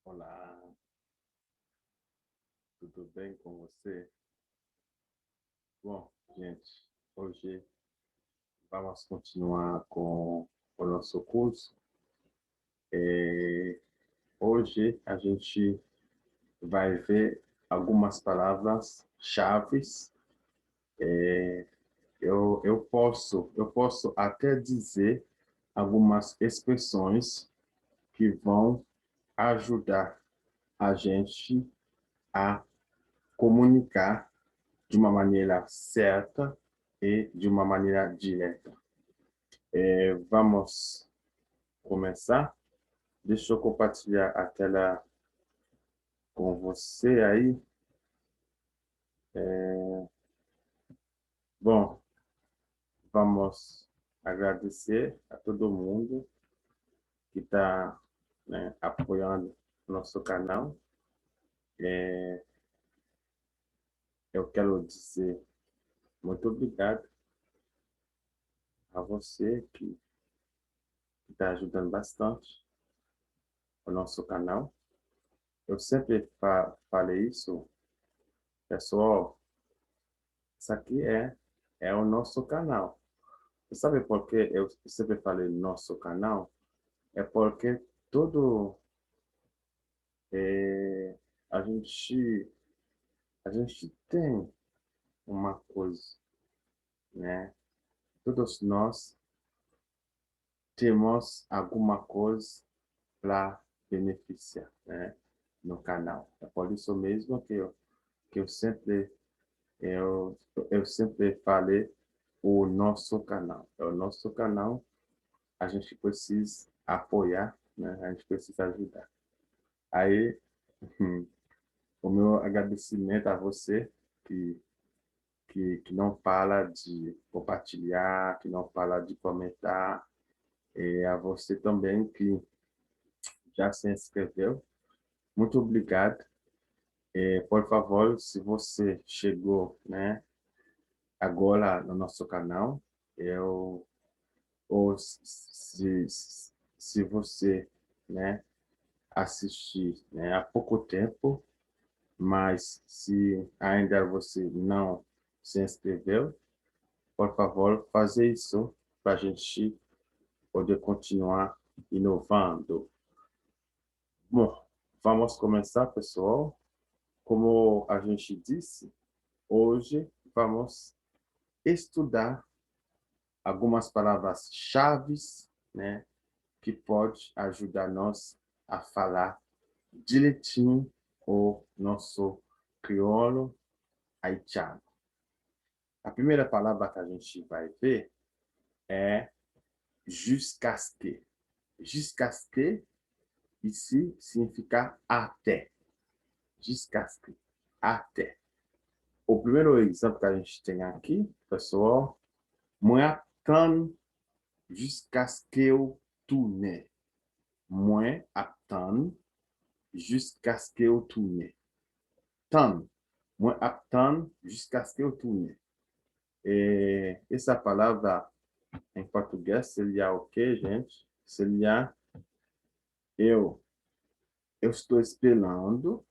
Olá, tudo bem com você? Bom, gente, hoje vamos continuar com o nosso curso. Hoje a gente vai ver algumas palavras-chaves. Eu posso até dizer algumas expressões que vão ajudar a gente a comunicar de uma maneira certa e de uma maneira direta. Vamos começar? Deixa eu compartilhar a tela com você aí. Bom, vamos agradecer a todo mundo que está, né, apoiando o nosso canal. Eu quero dizer muito obrigado a você que está ajudando bastante o nosso canal. Eu sempre falei isso, pessoal, isso aqui é o nosso canal. Você sabe por que eu sempre falei nosso canal? É porque todo é, a gente a gente tem uma coisa, né? Todos nós temos alguma coisa para beneficiar, né? No canal. É por isso mesmo eu, eu sempre falei o nosso canal. É o nosso canal, a gente precisa apoiar, né? A gente precisa ajudar. Aí, o meu agradecimento a você que, que não fala de compartilhar, que não fala de comentar, e a você também que já se inscreveu. Muito obrigado. Por favor, se você chegou, né, agora no nosso canal, eu, ou se você, né, assistir, né, há pouco tempo, mas se ainda você não se inscreveu, por favor, fazer isso para a gente poder continuar inovando. Bom, vamos começar, pessoal. Como a gente disse, hoje vamos estudar algumas palavras-chave, né, que pode ajudar nós a falar direitinho o nosso crioulo haitiano. A primeira palavra que a gente vai ver é jusqu'à ce que. Jusqu'à ce que, ici, significa até. Jusqu'à ce que. Até. O primeiro exemplo que a gente tem aqui, pessoal, moi attends jusqu'à ce que eu tourne. Moi attends jusqu'à ce que eu tourne. Tan. Moi attends jusqu'à ce que eu tourne. Essa palavra em português seria o que, gente? Seria eu. Eu estou esperando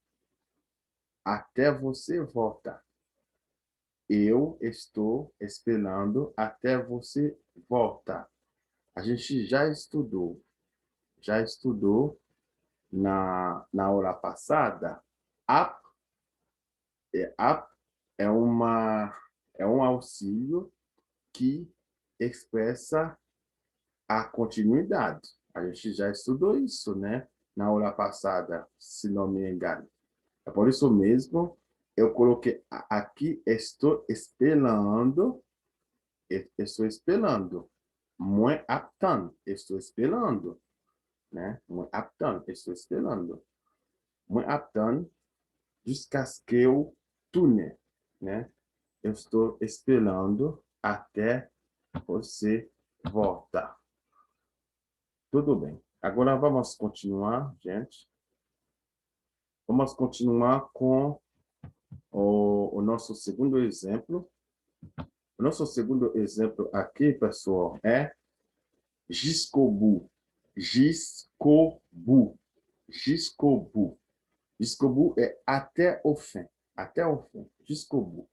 até você voltar. Eu estou esperando até você voltar. A gente já estudou na aula passada. Up, up é, é um auxílio que expressa a continuidade. A gente já estudou isso, né? Na aula passada, se não me engano. É por isso mesmo eu coloquei aqui, estou esperando. Muito aptando, estou esperando, né? Muito aptando, estou esperando. Muito aptando, jusqu'à ce que eu tourne, né? Eu estou esperando até você voltar. Tudo bem. Agora vamos continuar, gente. Vamos continuar com o nosso segundo exemplo. O nosso segundo exemplo aqui, pessoal, é Giscobu. Giscobu. jusqu'au bout. Jusqu'au bout é até o fim. Até o fim. Jusqu'au bout.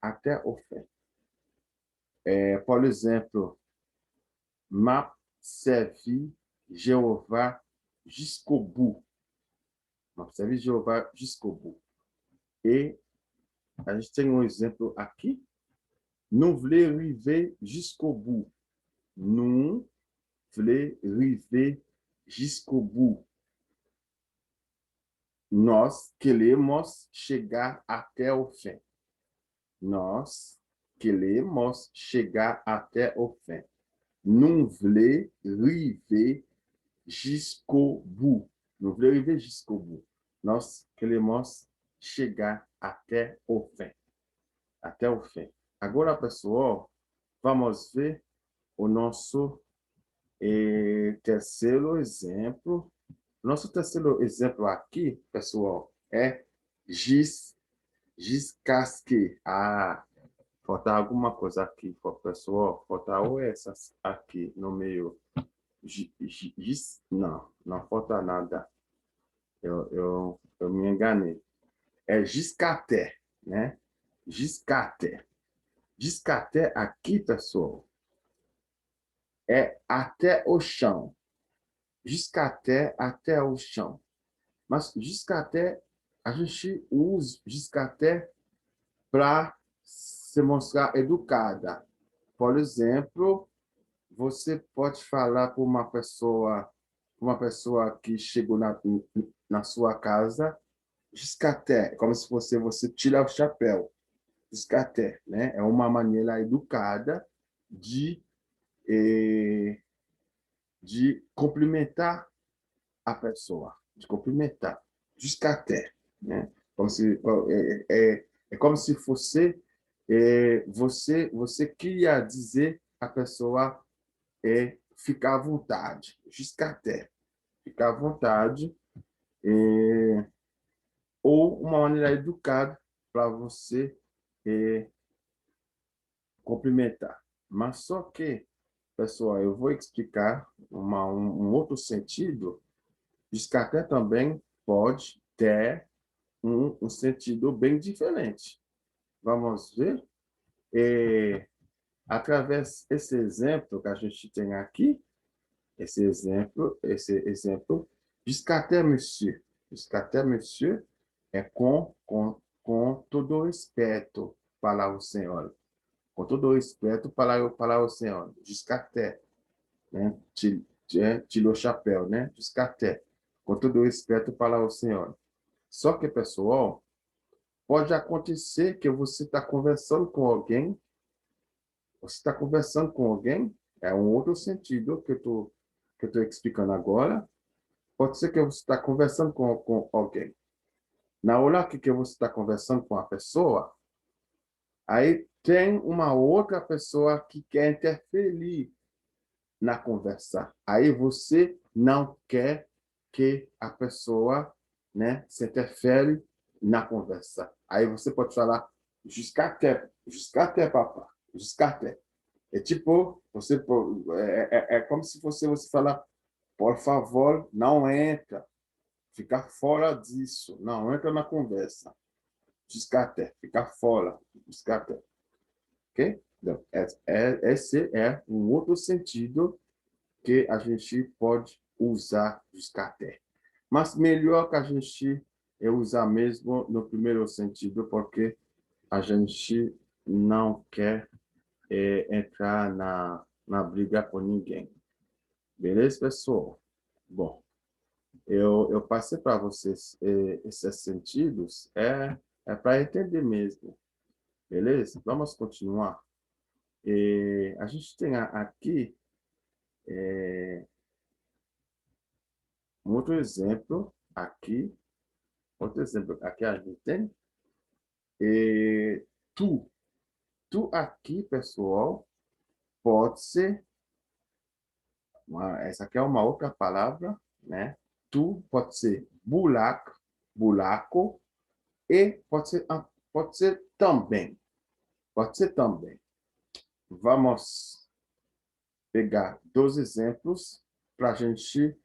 Até o fim. Por exemplo, m'a servi Jeová jusqu'au bout. M'a servi Jeová jusqu'au bout. E a gente tem um exemplo aqui. Nous voulons arriver jusqu'au bout. Nous voulons arriver jusqu'au bout. Nós queremos chegar até o fim. Nós queremos chegar até o fim. Nous voulons arriver jusqu'au bout. Nous voulons arriver jusqu'au bout. Nós queremos chegar até o fim. Até o fim. Agora, pessoal, vamos ver o nosso terceiro exemplo. Nosso terceiro exemplo aqui, pessoal, é giscasque. Ah, falta alguma coisa aqui, pessoal. Falta ou essas aqui no meio. Não, não falta nada. Eu me enganei. É giscaté, né? Giscaté. Giscaté aqui, pessoal, é até o chão. Giscaté até o chão. Mas giscaté, a gente usa giscaté para se mostrar educada. Por exemplo, você pode falar para uma pessoa que chegou na sua casa, giscaté, como se você tira o chapéu. Giscaté, né? É uma maneira educada de, eh, de cumprimentar a pessoa, de cumprimentar. Giscaté, né? Como se, é como se fosse você queria dizer a pessoa ficar à vontade, giscaté, ficar à vontade, ou uma maneira educada para você cumprimentar. Mas só que, pessoal, eu vou explicar um outro sentido. Giscaté também pode ter um sentido bem diferente. Vamos ver? Através desse exemplo que a gente tem aqui, esse exemplo, giscaté, monsieur. Giscaté, monsieur é com todo respeito para o senhor. Com todo respeito para o senhor. Giscaté, né? Tirou o chapéu, né? Giscaté. Com todo respeito para o senhor. Só que, pessoal, pode acontecer que você está conversando com alguém, é um outro sentido que eu estou explicando agora. Pode ser que você está conversando com alguém. Na hora que você está conversando com a pessoa, aí tem uma outra pessoa que quer interferir na conversa. Aí você não quer que a pessoa, né, se interfere na conversa. Aí você pode falar jusqu'à papa, jusqu'à. É tipo, é como se você falar, por favor, não entra, fica fora disso, não entra na conversa. Jusqu'à, fica fora, jusqu'à, ok? Então, esse é um outro sentido que a gente pode usar jusqu'à. Mas melhor que a gente usar mesmo no primeiro sentido, porque a gente não quer entrar na briga com ninguém. Beleza, pessoal? Bom, eu passei para vocês esses sentidos, para entender mesmo. Beleza? Vamos continuar. A gente tem aqui um outro exemplo aqui. Outro exemplo aqui a gente tem. Tu. Tu aqui, pessoal, pode ser essa aqui é uma outra palavra, né? Tu pode ser buraco, buraco, e pode ser também. Pode ser também. Vamos pegar dois exemplos para a gente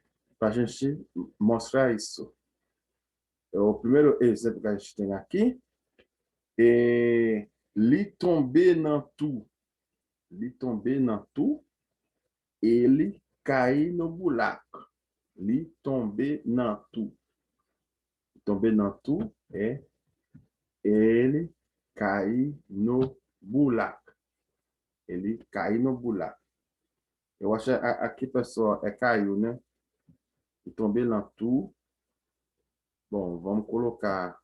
para a gente mostrar isso. O primeiro exemplo que a gente tem aqui é li tomber nan tu. Li tomber nan tu, ele caiu no buraco. Li tomber nan tu. Tomber nan tu é ele caiu no buraco. Ele caiu no buraco. Eu acho que aqui, pessoal, é caiu, né? E tomber nan tu. Bom, vamos colocar,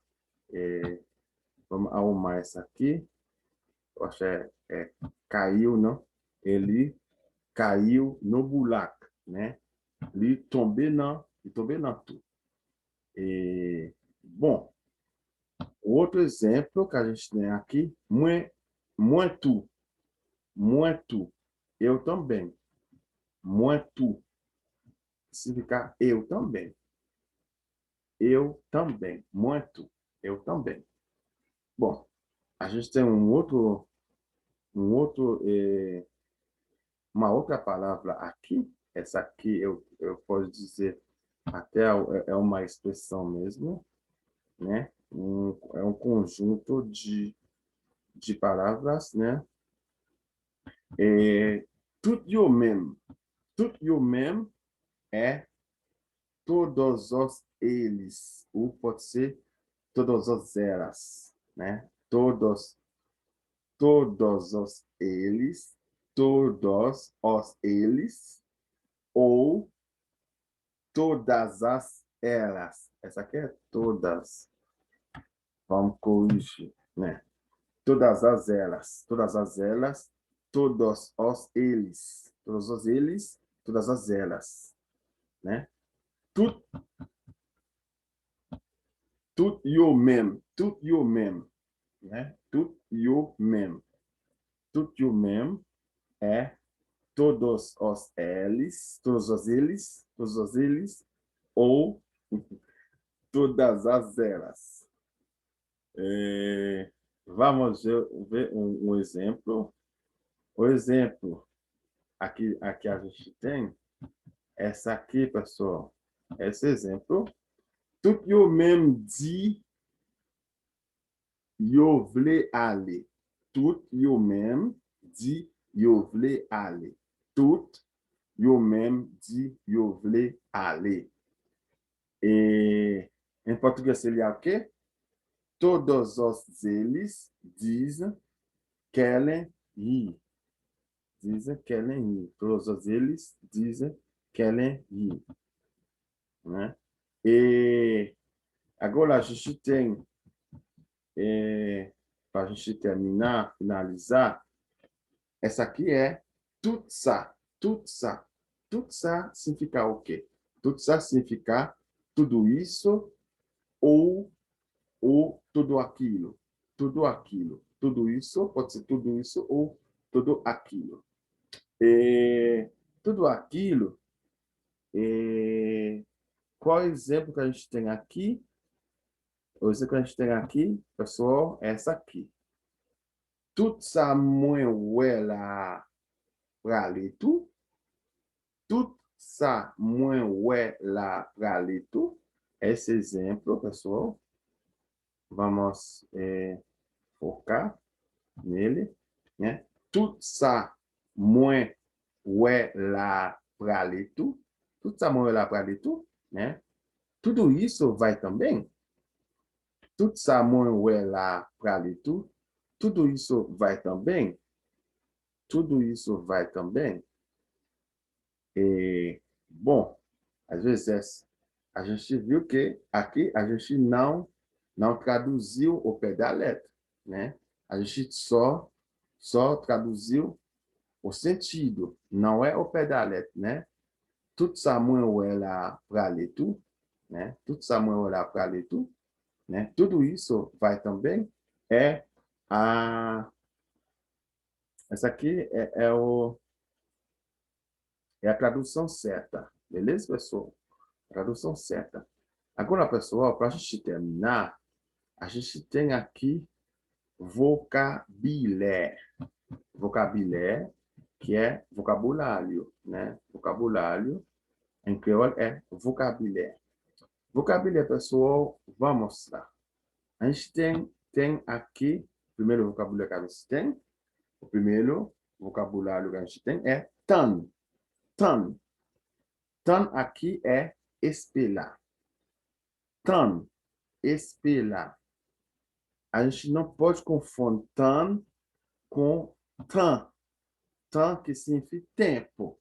vamos arrumar essa aqui. Eu acho que caiu, não? Ele caiu no buraco, né? Ele tombou na tu. E, bom, outro exemplo que a gente tem aqui, muito, muito, eu também, muito, significa eu também, muito, eu também. Bom, a gente tem uma outra palavra aqui, essa aqui eu posso dizer até é uma expressão mesmo, né? É um conjunto de palavras, né? Tudo o mesmo é todos os eles, ou pode ser todos os elas, né? Todos os eles, ou todas as elas. Essa aqui é todas. Vamos corrigir, né? Todas as elas, todos os eles, todas as elas, né? Tudo, tudo e o mesmo, né? Tudo e o mesmo é todos os eles, ou todas as elas. Vamos ver um exemplo. O exemplo aqui a gente tem essa aqui, pessoal. Esse exemplo. Tout yo même dit yo vle aller. Tout yo même dit yo vle aller. Tout yo même dit yo vle aller. E em português seria o quê? Todos os eles dizem querem ir. Todos eles dizem querem ir. Né? E agora a gente tem, para a gente terminar, finalizar, essa aqui é tudo ça. Tudo ça. Tudo ça significa o quê? Tudo ça significa tudo isso ou tudo aquilo. Tudo aquilo. Tudo isso, pode ser tudo isso ou tudo aquilo. Tudo aquilo, qual exemplo que a gente tem aqui? O exemplo que a gente tem aqui, pessoal, é essa aqui. Tout ça moins ouais la prale tout. Tout ça moins ouais la prale tout. Esse exemplo, pessoal, vamos focar nele, né? Tout ça moins ouais la prale tout. Tout ça moins ouais la prale tout, né? Tudo isso vai também. Tout ça moins ouais la prale tout. Tudo isso vai também. Tudo isso vai também. Bom, às vezes a gente viu que aqui a gente não traduziu o pé da letra, né? A gente só traduziu o sentido, não é o pé da letra, né? Tout ça moins ouais la prale tout, né? Tout ça moins ouais la prale tout, né? Tudo isso vai também essa aqui é a tradução certa, beleza, pessoal? Tradução certa. Agora, pessoal, para a gente terminar, a gente tem aqui vocabilé. Vocabilé, que é vocabulário, né? Vocabulário em crioulo é vocabulaire. Vocabulaire, pessoal, vamos lá. A gente tem aqui, o primeiro vocabulário que a gente tem, o primeiro vocabulário que a gente tem é tan. Tan. Tan aqui é espelhar. Tan, espelhar. A gente não pode confundir tan com tan. Tan que significa tempo.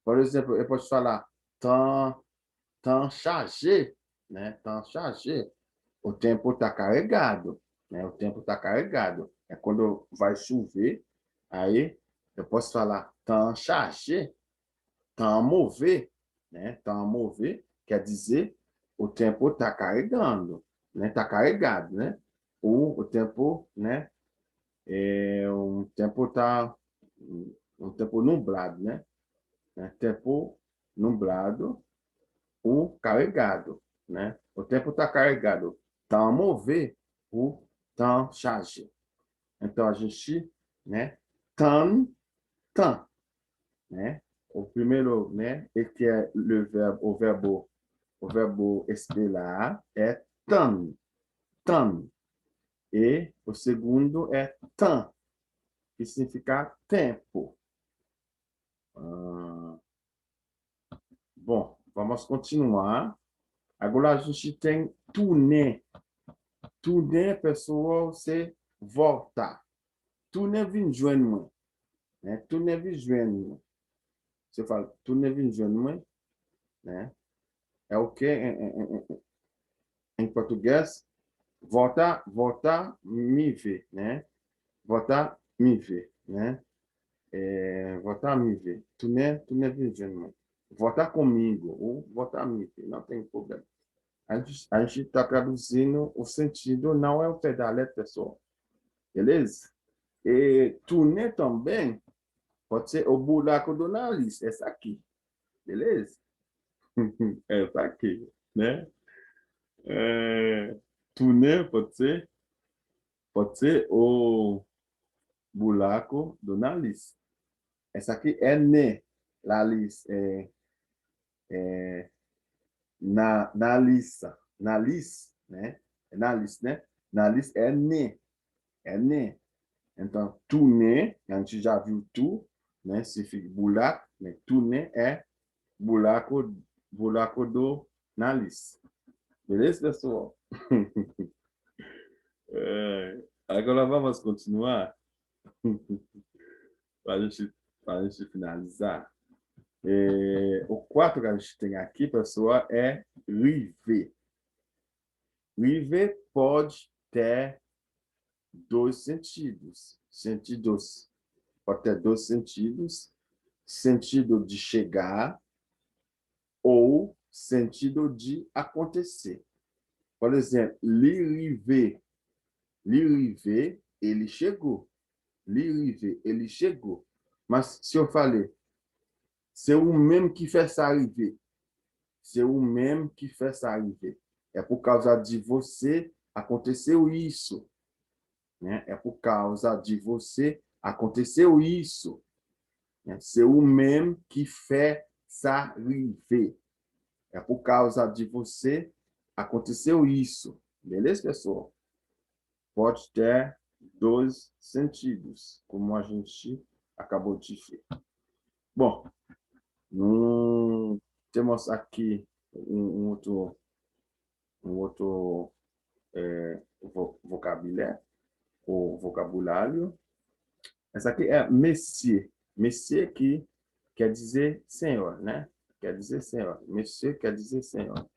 Por exemplo, eu posso falar tan chargé, né? Tan chargé. O tempo está carregado, né? O tempo está carregado. É quando vai chover, aí eu posso falar tan chargé, tan mover, né? Tan mover quer dizer o tempo está carregando, né? Está carregado, né? Ou o tempo, né? Um tempo tá um tempo nublado, né? Tempo nublado ou carregado, né? O tempo está carregado, tá a mover ou tá chargé. Então a gente, né? Tan, tan, né? O primeiro, né? Que é o verbo esperar é tan, tan. E o segundo é tan, que significa tempo. Bom, vamos continuar. Agora a gente tem tourner. Tourner, pessoal, c'est voltar. Tourner vem joindre, né? Tourner vem joindre. Você fala, tourner vem joindre, né? É o que em português? Voltar, voltar, me ver, né? Voltar, me ver, né? Voltar, me ver. Tourner vem joindre. Voltar comigo ou voltar, me ver. Não tem problema. A gente está traduzindo o sentido, não é o pé da letra, pessoal. Beleza? E turnê também pode ser o buraco do nariz, essa aqui. Beleza? Essa aqui, né? Turnê pode ser o buraco do nariz. Essa aqui é né. Nariz, nariz, nariz, né? Nariz, né? Nariz é né. É né. Então, tourner, a gente já viu tu, né? Significa buraco, mas tourner é buraco do nariz. Beleza, pessoal? Agora vamos continuar para a gente finalizar. O quarto que a gente tem aqui, pessoal, é river. River pode ter dois sentidos. Pode ter dois sentidos. Sentido de chegar ou sentido de acontecer. Por exemplo, l'iriver, ele chegou. L'iriver, ele chegou. Mas se eu falei, c'est o même qui fait ça arriver. C'est o même qui fait ça arriver. É por causa de você aconteceu isso, né? É por causa de você aconteceu isso. C'est o même qui fait ça arriver. É por causa de você aconteceu isso. Beleza, pessoal? Pode ter dois sentidos, como a gente acabou de ver. Bom, temos aqui um outro vocabulário, o vocabulário. Essa aqui é monsieur. Monsieur que quer dizer senhor, né? Quer dizer senhor. Monsieur quer dizer senhor.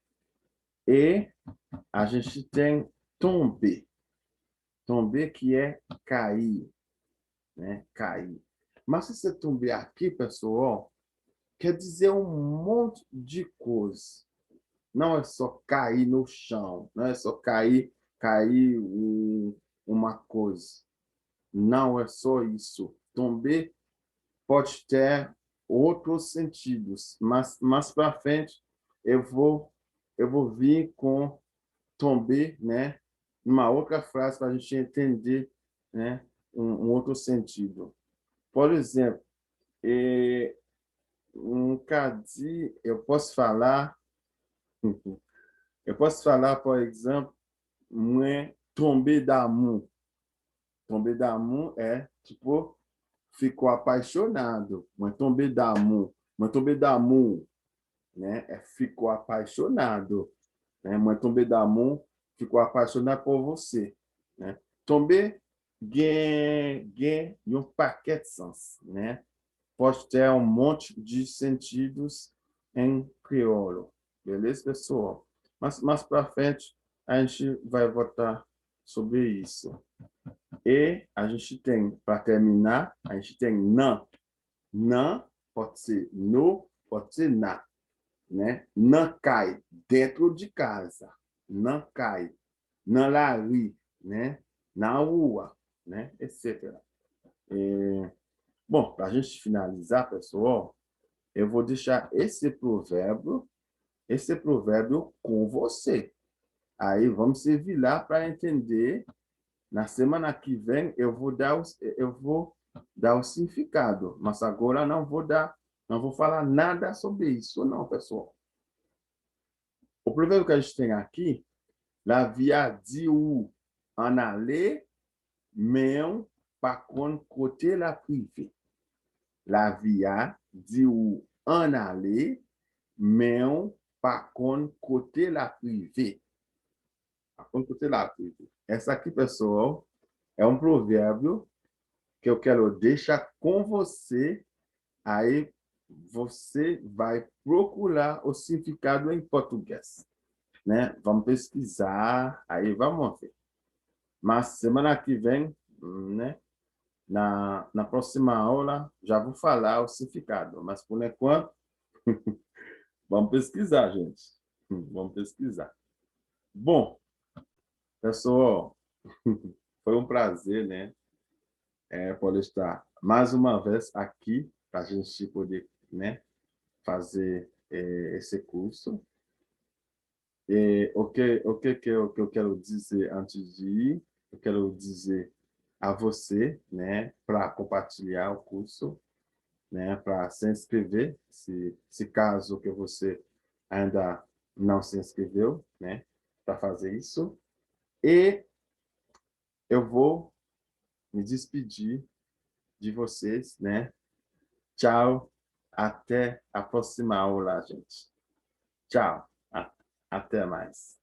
E a gente tem tomber. Tomber que é cair, né? Cair. Mas se você tomber aqui, pessoal, quer dizer um monte de coisa. Não é só cair no chão, não é só cair uma coisa. Não é só isso. Tomber pode ter outros sentidos, mas mais para frente eu vou vir com tomber, né? Uma outra frase para a gente entender, né? Um outro sentido. Por exemplo, Cadi, eu posso falar, por exemplo, moi tomber d'amour. Tomber d'amour é tipo ficou apaixonado. Moi tomber d'amour. Moi tomber d'amour, né? É ficou apaixonado, né? Moi tomber d'amour, ficou apaixonado por você, né? Tomber um paquete de sens, né? Pode ter um monte de sentidos em crioulo. Beleza, pessoal? Mas mais para frente a gente vai votar sobre isso. E a gente tem, para terminar, a gente tem não. Não pode ser no, pode ser na, né? Não cai dentro de casa. Não cai na rua, né? Na rua, né? Etc. E, bom, para a gente finalizar, pessoal, eu vou deixar esse provérbio com você. Aí vamos servir lá para entender. Na semana que vem eu vou dar o significado, mas agora não vou falar nada sobre isso, não, pessoal. O provérbio que a gente tem aqui, la via dit ou en aller, mais par contre côté la privée. La via dit ou en aller, mais par contre côté la privée. Par contre côté la privée. Essa aqui, pessoal, é um provérbio que eu quero deixar com você. Aí você vai procurar o significado em português, né? Vamos pesquisar, aí vamos ver. Mas semana que vem, né? Na próxima aula, já vou falar o significado. Mas por enquanto, vamos pesquisar, gente. Vamos pesquisar. Bom, pessoal, foi um prazer, né? Poder estar mais uma vez aqui para a gente poder, né? Fazer esse curso. E que eu quero dizer antes de ir? Eu quero dizer a você, né, para compartilhar o curso, né, para se inscrever, se caso que você ainda não se inscreveu, né, para fazer isso. E eu vou me despedir de vocês, né? Tchau, até a próxima aula, gente. Tchau, até mais.